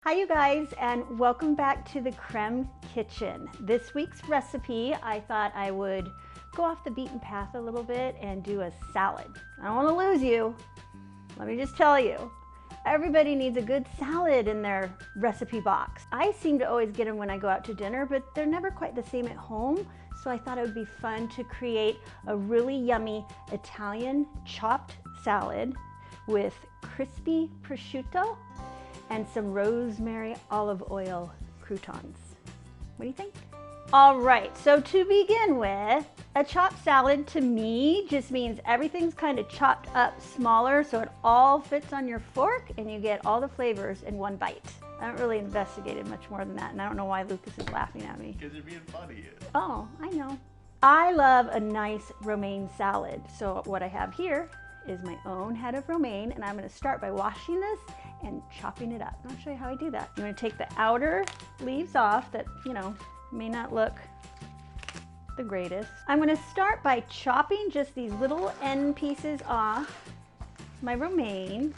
Hi you guys, and welcome back to the Creme Kitchen. This week's recipe, I thought I would go off the beaten path a little bit and do a salad. I don't want to lose you. Let me just tell you, everybody needs a good salad in their recipe box. I seem to always get them when I go out to dinner, but they're never quite the same at home. So I thought it would be fun to create a really yummy Italian chopped salad with crispy prosciutto and some rosemary olive oil croutons. What do you think? All right, so to begin with, a chopped salad to me just means everything's kind of chopped up smaller so it all fits on your fork and you get all the flavors in one bite. I haven't really investigated much more than that, and I don't know why Lucas is laughing at me. Because you're being funny. Oh, I know. I love a nice romaine salad. So what I have here is my own head of romaine, and I'm gonna start by washing this and chopping it up. I'll show you how I do that. I'm gonna take the outer leaves off that, may not look the greatest. I'm gonna start by chopping just these little end pieces off my romaine.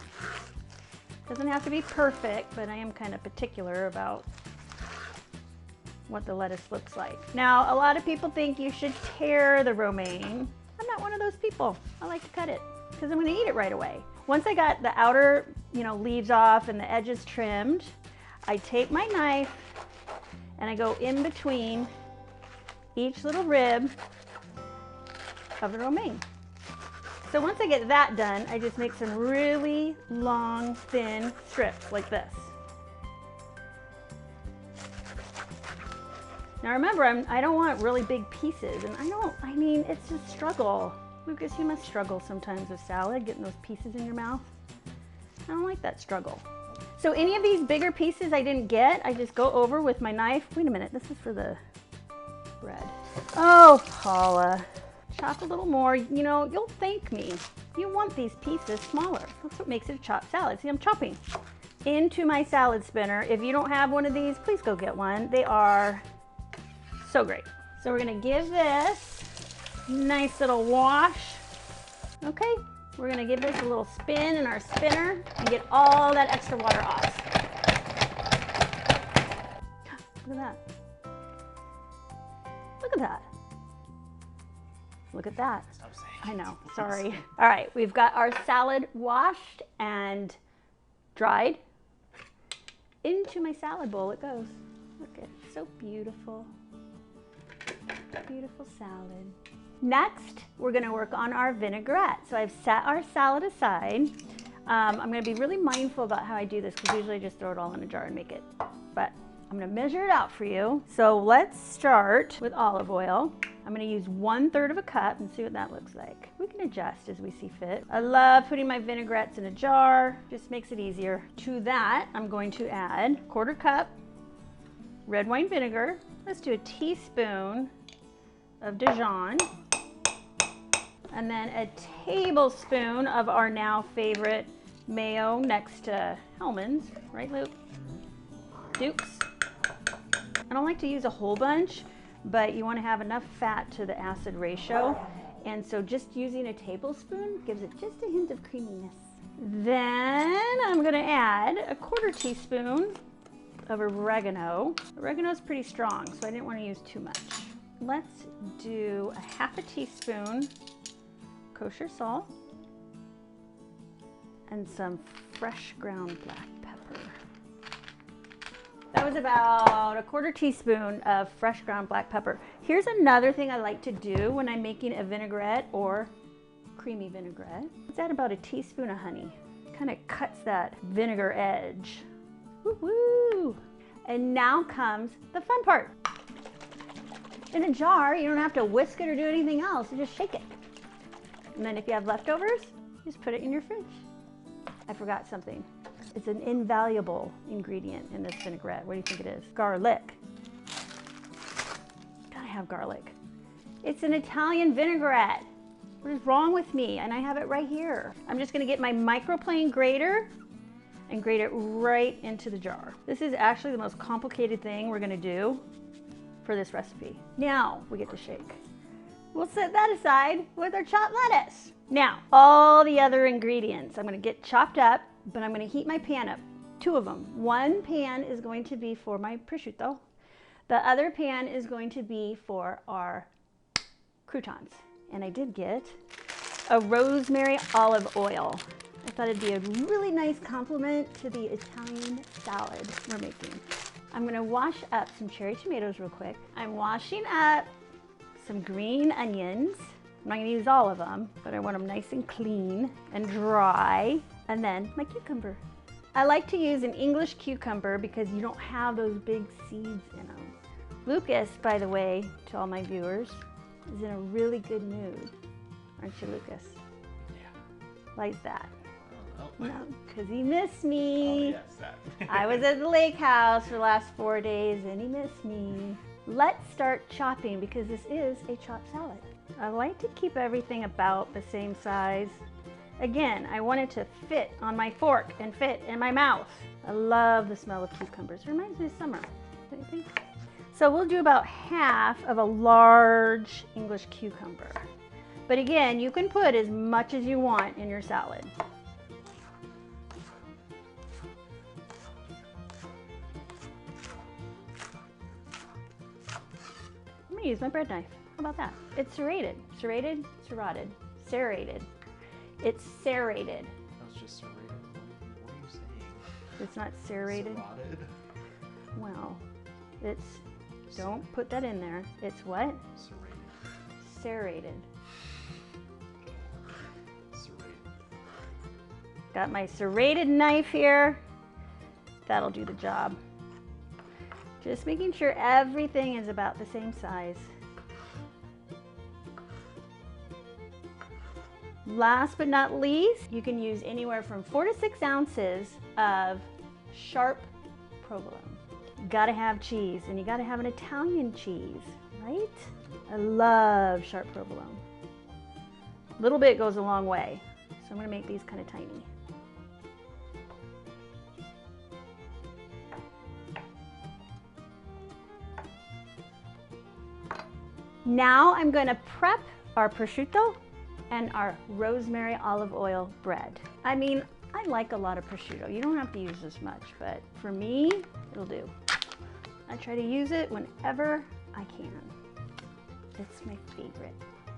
Doesn't have to be perfect, but I am kind of particular about what the lettuce looks like. Now, a lot of people think you should tear the romaine. I'm not one of those people. I like to cut it because I'm gonna eat it right away. Once I got the outer, leaves off and the edges trimmed, I take my knife and I go in between each little rib of the romaine. So once I get that done, I just make some really long, thin strips like this. Now remember, I don't want really big pieces, and it's a struggle. Lucas, you must struggle sometimes with salad, getting those pieces in your mouth. I don't like that struggle. So any of these bigger pieces I didn't get, I just go over with my knife. Wait a minute, this is for the bread. Oh, Paula, chop a little more. You'll thank me. You want these pieces smaller. That's what makes it a chopped salad. See, I'm chopping into my salad spinner. If you don't have one of these, please go get one. They are so great. So we're gonna give this nice little wash. Okay, we're gonna give this a little spin in our spinner and get all that extra water off. Look at that. Look at that. Look at that. Stop saying I know, sorry. All right, we've got our salad washed and dried. Into my salad bowl it goes. Look at it, so beautiful. Beautiful salad. Next, we're gonna work on our vinaigrette. So I've set our salad aside. I'm gonna be really mindful about how I do this because usually I just throw it all in a jar and make it. But I'm gonna measure it out for you. So let's start with olive oil. I'm gonna use 1/3 of a cup and see what that looks like. We can adjust as we see fit. I love putting my vinaigrettes in a jar. Just makes it easier. To that, I'm going to add 1/4 cup red wine vinegar. Let's do a teaspoon of Dijon, and then a tablespoon of our now favorite mayo next to Hellmann's, right, Luke? Duke's. I don't like to use a whole bunch, but you want to have enough fat to the acid ratio, and so just using a tablespoon gives it just a hint of creaminess. Then I'm going to add a 1/4 teaspoon of oregano. Oregano is pretty strong, so I didn't want to use too much. Let's do a 1/2 teaspoon kosher salt and some fresh ground black pepper. That was about a 1/4 teaspoon of fresh ground black pepper. Here's another thing I like to do when I'm making a vinaigrette or creamy vinaigrette. Let's add about a teaspoon of honey. Kind of cuts that vinegar edge. Woo-woo! And now comes the fun part. In a jar, you don't have to whisk it or do anything else. You just shake it. And then if you have leftovers, just put it in your fridge. I forgot something. It's an invaluable ingredient in this vinaigrette. What do you think it is? Garlic. Gotta have garlic. It's an Italian vinaigrette. What is wrong with me? And I have it right here. I'm just gonna get my microplane grater and grate it right into the jar. This is actually the most complicated thing we're gonna do for this recipe. Now we get to shake. We'll set that aside with our chopped lettuce. Now, all the other ingredients I'm gonna get chopped up, but I'm gonna heat my pan up two of them. One pan is going to be for my prosciutto. The other pan is going to be for our croutons. And I did get a rosemary olive oil. I thought it'd be a really nice complement to the Italian salad we're making. I'm gonna wash up some cherry tomatoes real quick. I'm washing up some green onions. I'm not gonna use all of them, but I want them nice and clean and dry. And then my cucumber. I like to use an English cucumber because you don't have those big seeds in them. Lucas, by the way, to all my viewers, is in a really good mood. Aren't you, Lucas? Yeah. Like that. Oh, No, because he missed me. oh yes, that. I was at the lake house for the last 4 days and he missed me. Let's start chopping because this is a chopped salad. I like to keep everything about the same size. Again, I want it to fit on my fork and fit in my mouth. I love the smell of cucumbers. It reminds me of summer, don't you think? So we'll do about half of a large English cucumber. But again, you can put as much as you want in your salad. I'm gonna use my bread knife. How about that? It's serrated. Serrated? Serrated. Serrated. It's serrated. That's just serrated. What are you saying? It's not serrated? Serrated? Well, it's, don't put that in there. It's what? Serrated. Serrated. Serrated. Got my serrated knife here. That'll do the job. Just making sure everything is about the same size. Last but not least, you can use anywhere from 4 to 6 ounces of sharp provolone. You gotta have cheese, and you gotta have an Italian cheese, right? I love sharp provolone. A little bit goes a long way, so I'm gonna make these kind of tiny. Now I'm going to prep our prosciutto and our rosemary olive oil bread. I mean, I like a lot of prosciutto. You don't have to use this much, but for me, it'll do. I try to use it whenever I can. It's my favorite.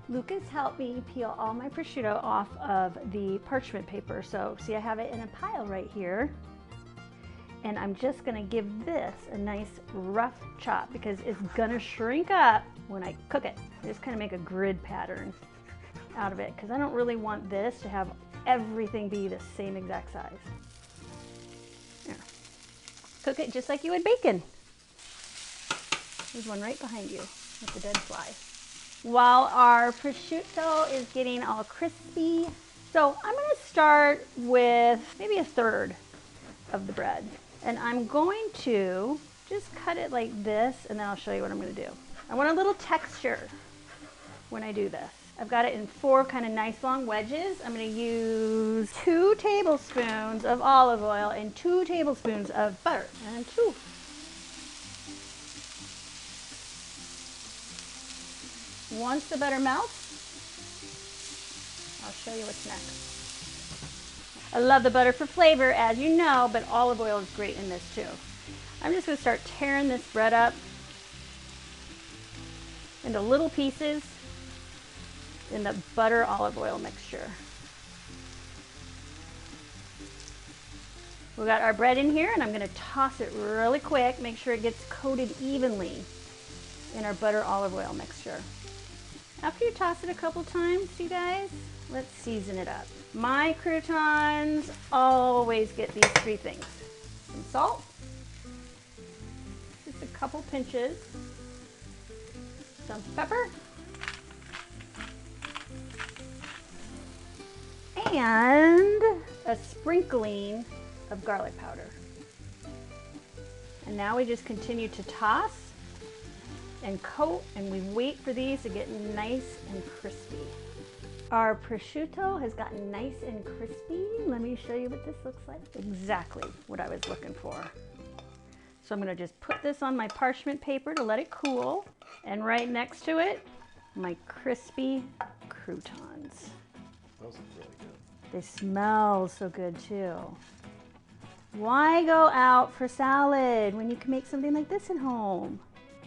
Lucas helped me peel all my prosciutto off of the parchment paper. So see, I have it in a pile right here. And I'm just gonna give this a nice rough chop because it's gonna shrink up when I cook it. I just kind of make a grid pattern out of it because I don't really want this to have everything be the same exact size. There. Cook it just like you would bacon. There's one right behind you with the dead fly. While our prosciutto is getting all crispy, so I'm gonna start with maybe 1/3 of the bread. And I'm going to just cut it like this, and then I'll show you what I'm gonna do. I want a little texture when I do this. I've got it in 4 kind of nice long wedges. I'm gonna use 2 tablespoons of olive oil and 2 tablespoons of butter. And 2. Once the butter melts, I'll show you what's next. I love the butter for flavor, as you know, but olive oil is great in this too. I'm just gonna start tearing this bread up into little pieces in the butter olive oil mixture. We got our bread in here, and I'm gonna toss it really quick, make sure it gets coated evenly in our butter olive oil mixture. After you toss it a couple times, you guys, let's season it up. My croutons always get these 3 things. Some salt, just a couple pinches, some pepper, and a sprinkling of garlic powder. And now we just continue to toss and coat, and we wait for these to get nice and crispy. Our prosciutto has gotten nice and crispy. Let me show you what this looks like. Exactly what I was looking for. So I'm gonna just put this on my parchment paper to let it cool. And right next to it, my crispy croutons. Those look really good. They smell so good too. Why go out for salad when you can make something like this at home?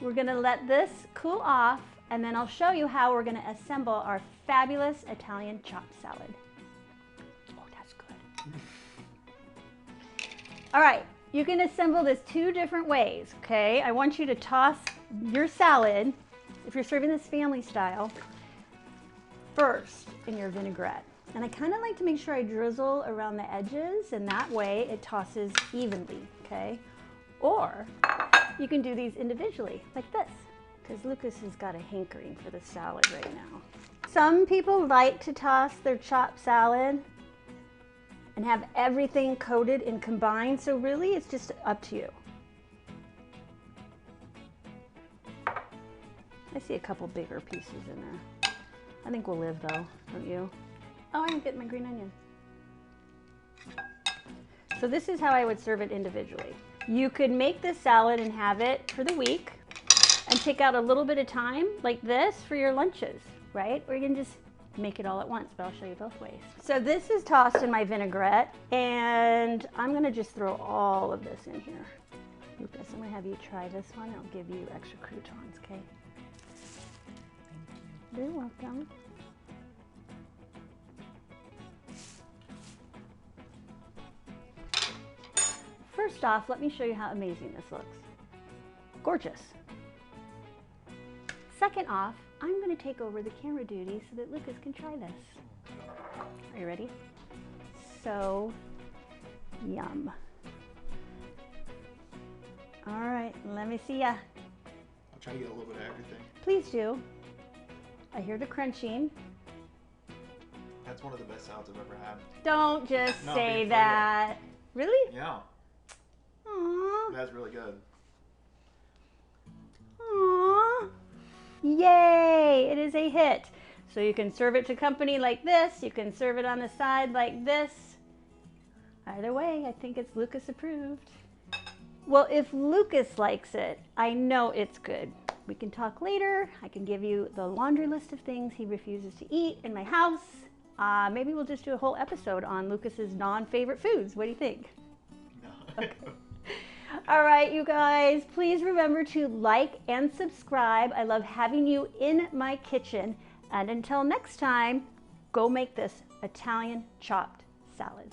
We're gonna let this cool off, and then I'll show you how we're gonna assemble our fabulous Italian chopped salad. Oh, that's good. All right, you can assemble this 2 different ways, okay? I want you to toss your salad, if you're serving this family style, first in your vinaigrette. And I kind of like to make sure I drizzle around the edges, and that way it tosses evenly, okay? Or you can do these individually, like this, because Lucas has got a hankering for the salad right now. Some people like to toss their chopped salad and have everything coated and combined, so really it's just up to you. I see a couple bigger pieces in there. I think we'll live though, don't you? Oh, I didn't get my green onion. So this is how I would serve it individually. You could make this salad and have it for the week and take out a little bit of time like this for your lunches, right? Or you can just make it all at once, but I'll show you both ways. So this is tossed in my vinaigrette, and I'm gonna just throw all of this in here. Lucas, I'm gonna have you try this one. I'll give you extra croutons, okay? You're welcome. First off, let me show you how amazing this looks. Gorgeous. Second off, I'm going to take over the camera duty so that Lucas can try this. Are you ready? So yum. All right, let me see ya. I'll try to get a little bit of everything. Please do. I hear the crunching. That's one of the best salads I've ever had. Don't just No, say being for that. Really? Yeah, Aww. that's really good. Aww. Yay! It is a hit. So you can serve it to company like this. You can serve it on the side like this. Either way, I think it's Lucas approved. Well, if Lucas likes it, I know it's good. We can talk later. I can give you the laundry list of things he refuses to eat in my house. Maybe we'll just do a whole episode on Lucas's non-favorite foods. What do you think? No. Okay. All right, you guys, please remember to like and subscribe. I love having you in my kitchen. And until next time, go make this Italian chopped salad.